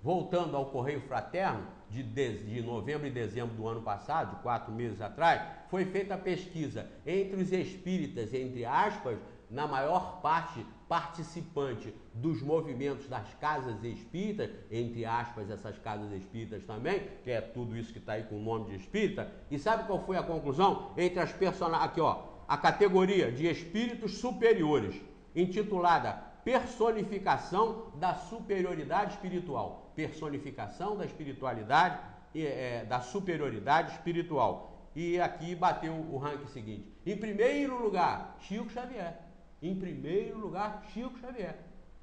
voltando ao Correio Fraterno, de novembro e dezembro do ano passado, de 4 meses atrás, foi feita a pesquisa entre os espíritas, entre aspas, na maior parte participante dos movimentos das casas espíritas, entre aspas, essas casas espíritas também, que é tudo isso que está aí com o nome de espírita. E sabe qual foi a conclusão? Entre as personagens, aqui ó, a categoria de espíritos superiores, intitulada Personificação da Superioridade Espiritual. Personificação da espiritualidade, da superioridade espiritual. E aqui bateu o ranking seguinte. Em primeiro lugar, Chico Xavier. Em primeiro lugar, Chico Xavier.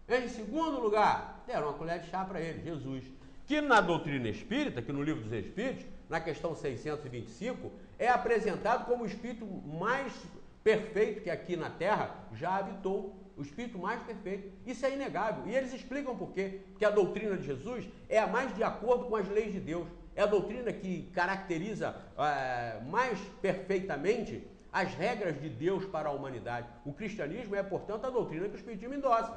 Em segundo lugar, deram uma colher de chá para ele, Jesus. Que na doutrina espírita, que no Livro dos Espíritos, na questão 625, é apresentado como o espírito mais perfeito que aqui na Terra já habitou. O espírito mais perfeito. Isso é inegável. E eles explicam por quê. Porque a doutrina de Jesus é a mais de acordo com as leis de Deus. É a doutrina que caracteriza mais perfeitamente as regras de Deus para a humanidade. O cristianismo é, portanto, a doutrina que o espiritismo endossa.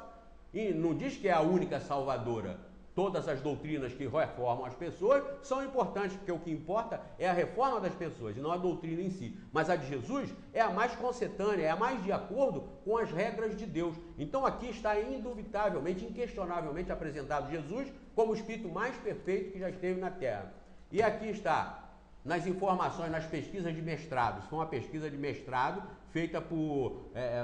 E não diz que é a única salvadora. Todas as doutrinas que reformam as pessoas são importantes, porque o que importa é a reforma das pessoas e não a doutrina em si. Mas a de Jesus é a mais concetânea, é a mais de acordo com as regras de Deus. Então aqui está indubitavelmente, inquestionavelmente apresentado Jesus como o espírito mais perfeito que já esteve na Terra. E aqui está, nas informações, nas pesquisas de mestrado. Isso foi uma pesquisa de mestrado feita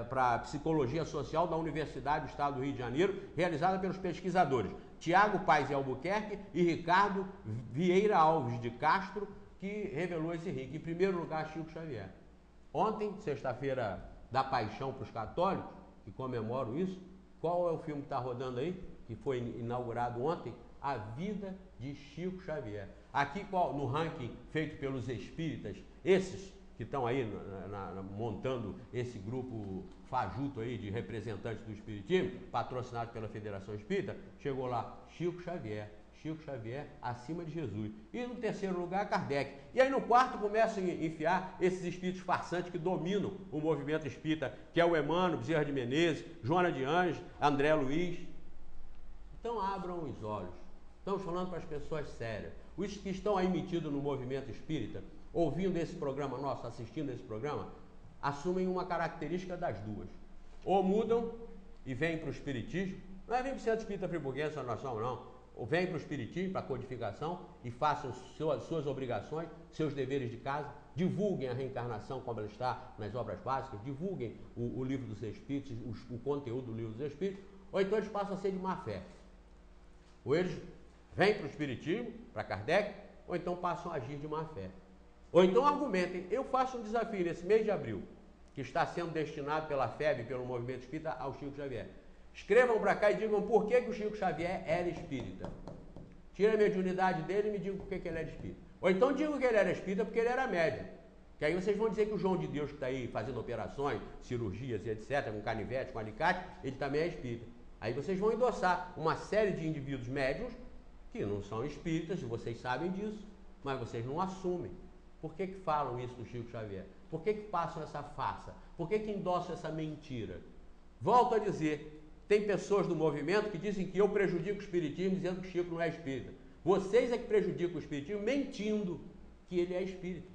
para Psicologia Social da Universidade do Estado do Rio de Janeiro, realizada pelos pesquisadores Tiago Paes e Albuquerque e Ricardo Vieira Alves de Castro, que revelou esse ranking. Em primeiro lugar, Chico Xavier. Ontem, sexta-feira da Paixão para os católicos, que comemoram isso, qual é o filme que está rodando aí, que foi inaugurado ontem? A Vida de Chico Xavier. Aqui no ranking feito pelos espíritas, esses que estão aí montando esse grupo fajuto aí de representantes do espiritismo, patrocinado pela Federação Espírita, chegou lá Chico Xavier. Chico Xavier acima de Jesus. E no terceiro lugar, Kardec. E aí no quarto começam a enfiar esses espíritos farsantes que dominam o movimento espírita, que é o Emmanuel, Bezerra de Menezes, Joana de Anjos, André Luiz. Então abram os olhos. Estamos falando para as pessoas sérias. Os que estão aí metidos no movimento espírita, ouvindo esse programa nosso, assistindo esse programa, assumem uma característica das duas. Ou mudam e vêm para o espiritismo, não é 20% espírita friburguense na nação, não. Ou vêm para o espiritismo, para a codificação e façam suas obrigações, seus deveres de casa, divulguem a reencarnação como ela está nas obras básicas, divulguem o Livro dos Espíritos, o conteúdo do Livro dos Espíritos, ou então eles passam a ser de má fé. Ou eles vêm para o espiritismo, para Kardec, ou então passam a agir de má fé. Ou então argumentem. Eu faço um desafio nesse mês de abril, que está sendo destinado pela FEB, pelo Movimento Espírita, ao Chico Xavier. Escrevam para cá e digam por que o Chico Xavier era espírita. Tira a mediunidade dele e me digam por que ele era espírita. Ou então digam que ele era espírita porque ele era médium. Que aí vocês vão dizer que o João de Deus que está aí fazendo operações, cirurgias e etc., com canivete, com alicate, ele também é espírita. Aí vocês vão endossar uma série de indivíduos médiuns que não são espíritas, e vocês sabem disso, mas vocês não assumem. Por que falam isso do Chico Xavier? Por que passam essa farsa? Por que endossam essa mentira? Volto a dizer, tem pessoas do movimento que dizem que eu prejudico o espiritismo dizendo que o Chico não é espírita. Vocês é que prejudicam o espiritismo mentindo que ele é espírita.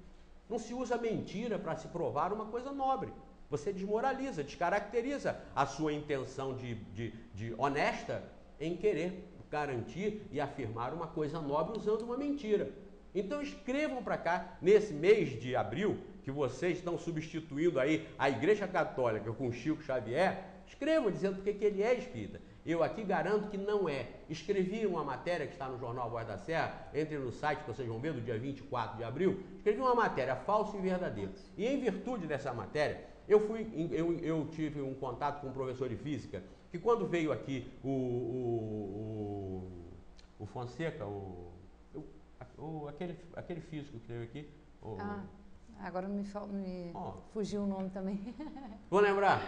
Não se usa mentira para se provar uma coisa nobre. Você desmoraliza, descaracteriza a sua intenção de honesta em querer garantir e afirmar uma coisa nobre usando uma mentira. Então escrevam para cá, nesse mês de abril, que vocês estão substituindo aí a Igreja Católica com Chico Xavier, escrevam dizendo porque que ele é espírita. Eu aqui garanto que não é. Escrevi uma matéria que está no jornal Voz da Serra, entrem no site que vocês vão ver, do dia 24 de abril, escrevi uma matéria falsa e verdadeira. E em virtude dessa matéria, eu tive um contato com um professor de física, que quando veio aqui o Fonseca, aquele físico que veio aqui, Agora me fugiu o nome também. Vou lembrar,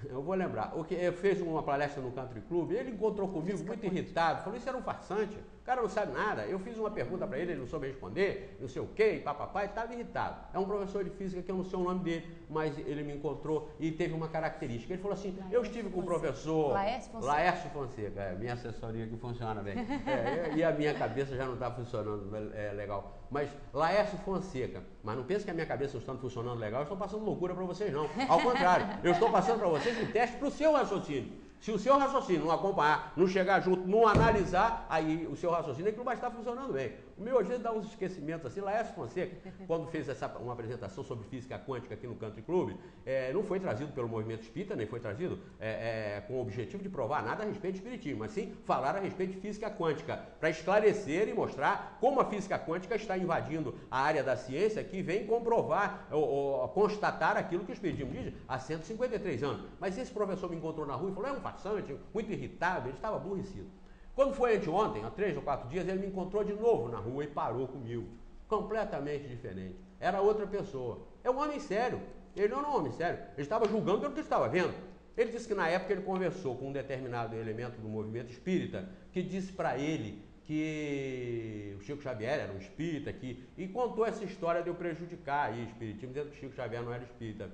eu vou lembrar. Eu fiz uma palestra no Country Club, ele encontrou comigo muito irritado, falou, isso era um farsante, o cara não sabe nada. Eu fiz uma pergunta para ele não soube responder, não sei o quê, papapá, e estava irritado. É um professor de física que eu não sei o nome dele, mas ele me encontrou e teve uma característica. Ele falou assim, eu estive com o professor Laércio Fonseca, minha assessoria que funciona bem, e a minha cabeça já não está funcionando legal. Mas Laércio Fonseca, mas não pense que a minha cabeça não está funcionando legal, eu estou passando loucura para vocês não. Ao contrário, eu estou passando para vocês um teste para o seu raciocínio. Se o seu raciocínio não acompanhar, não chegar junto, não analisar, aí o seu raciocínio é que não vai estar funcionando bem. O meu, às vezes, dá uns esquecimentos assim. Laércio Fonseca, quando fez uma apresentação sobre física quântica aqui no Country Club, não foi trazido pelo movimento espírita, nem foi trazido com o objetivo de provar nada a respeito de espiritismo, mas sim falar a respeito de física quântica, para esclarecer e mostrar como a física quântica está invadindo a área da ciência que vem comprovar ou constatar aquilo que o espiritismo diz há 153 anos. Mas esse professor me encontrou na rua e falou, é um farsante, muito irritado, ele estava aborrecido. Quando foi anteontem, há 3 ou 4 dias, ele me encontrou de novo na rua e parou comigo. Completamente diferente. Era outra pessoa. É um homem sério. Ele não era um homem sério. Ele estava julgando pelo que estava vendo. Ele disse que na época ele conversou com um determinado elemento do movimento espírita que disse para ele que o Chico Xavier era um espírita e contou essa história de eu prejudicar aí o espiritismo, dizendo que o Chico Xavier não era espírita.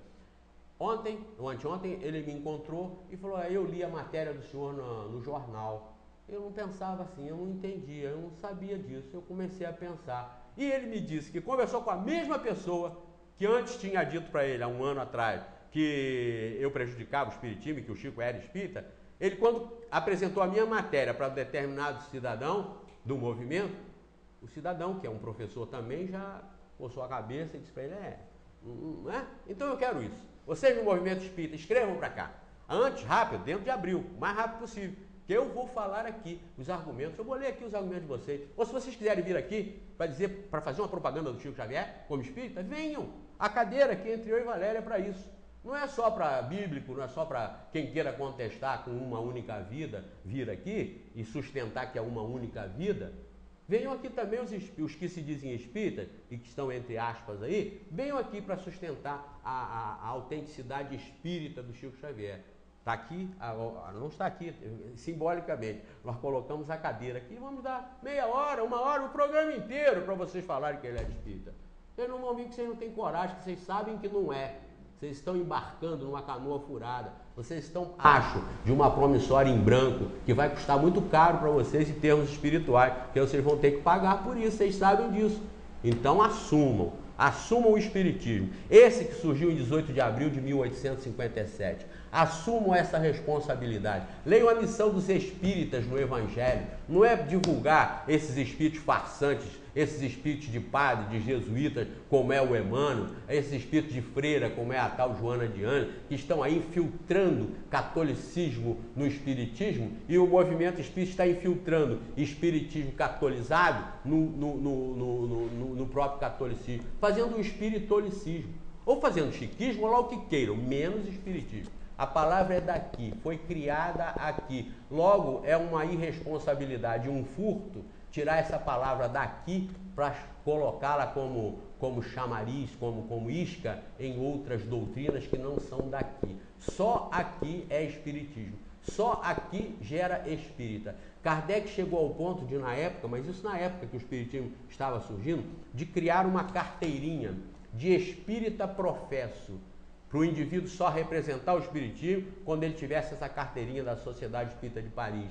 Ontem, ou anteontem, ele me encontrou e falou, eu li a matéria do senhor no jornal. Eu não pensava assim, eu não entendia, eu não sabia disso, eu comecei a pensar. E ele me disse que conversou com a mesma pessoa que antes tinha dito para ele, há um ano atrás, que eu prejudicava o espiritismo, que o Chico era espírita. Ele, quando apresentou a minha matéria para um determinado cidadão do movimento, o cidadão, que é um professor também, já coçou a cabeça e disse para ele, não é? Então eu quero isso. Vocês no movimento espírita, escrevam para cá. Antes, rápido, dentro de abril, o mais rápido possível. Que eu vou falar aqui os argumentos, eu vou ler aqui os argumentos de vocês. Ou se vocês quiserem vir aqui para fazer uma propaganda do Chico Xavier como espírita, venham. A cadeira aqui entre eu e Valéria é para isso. Não é só para bíblico, não é só para quem queira contestar com uma única vida, vir aqui e sustentar que é uma única vida. Venham aqui também os que se dizem espíritas e que estão entre aspas aí, venham aqui para sustentar a autenticidade espírita do Chico Xavier. Está aqui, não está aqui, simbolicamente. Nós colocamos a cadeira aqui e vamos dar meia hora, 1 hora, o programa inteiro para vocês falarem que ele é espírita. Vocês não vão vir que vocês não têm coragem, que vocês sabem que não é. Vocês estão embarcando numa canoa furada. Vocês estão abaixo de uma promissória em branco que vai custar muito caro para vocês em termos espirituais, que vocês vão ter que pagar por isso, vocês sabem disso. Então assumam o espiritismo. Esse que surgiu em 18 de abril de 1857. Assumam essa responsabilidade. Leiam a missão dos espíritas no Evangelho. Não é divulgar esses espíritos farsantes, esses espíritos de padre, de jesuítas, como é o Emmanuel, esses espíritos de freira, como é a tal Joana de Ângeles, que estão aí infiltrando catolicismo no espiritismo, e o movimento espírita está infiltrando espiritismo catolizado no próprio catolicismo, fazendo um espiritolicismo, ou fazendo chiquismo, ou lá o que queiram, menos espiritismo. A palavra é daqui, foi criada aqui. Logo, é uma irresponsabilidade, um furto, tirar essa palavra daqui para colocá-la como chamariz, como isca em outras doutrinas que não são daqui. Só aqui é espiritismo. Só aqui gera espírita. Kardec chegou ao ponto de, na época, mas isso na época que o espiritismo estava surgindo, de criar uma carteirinha de espírita professo, para o indivíduo só representar o espiritismo quando ele tivesse essa carteirinha da Sociedade Espírita de Paris.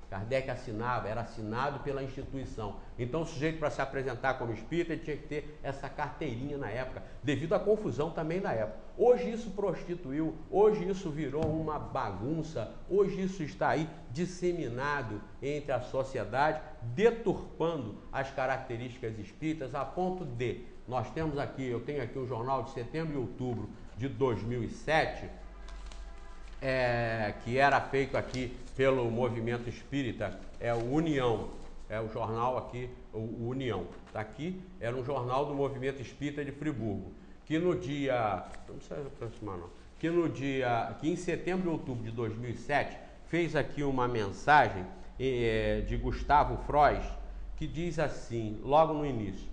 Kardec assinava, era assinado pela instituição. Então o sujeito, para se apresentar como espírita, ele tinha que ter essa carteirinha na época, devido à confusão também da época. Hoje isso prostituiu, hoje isso virou uma bagunça, hoje isso está aí disseminado entre a sociedade, deturpando as características espíritas, a ponto de, nós temos aqui, eu tenho aqui um jornal de setembro e outubro de 2007, que era feito aqui pelo movimento espírita, o União, o jornal aqui, o União, está aqui, era um jornal do movimento espírita de Friburgo, que no dia, não precisa aproximar não, que em setembro e outubro de 2007, fez aqui uma mensagem de Gustavo Frois, que diz assim, logo no início: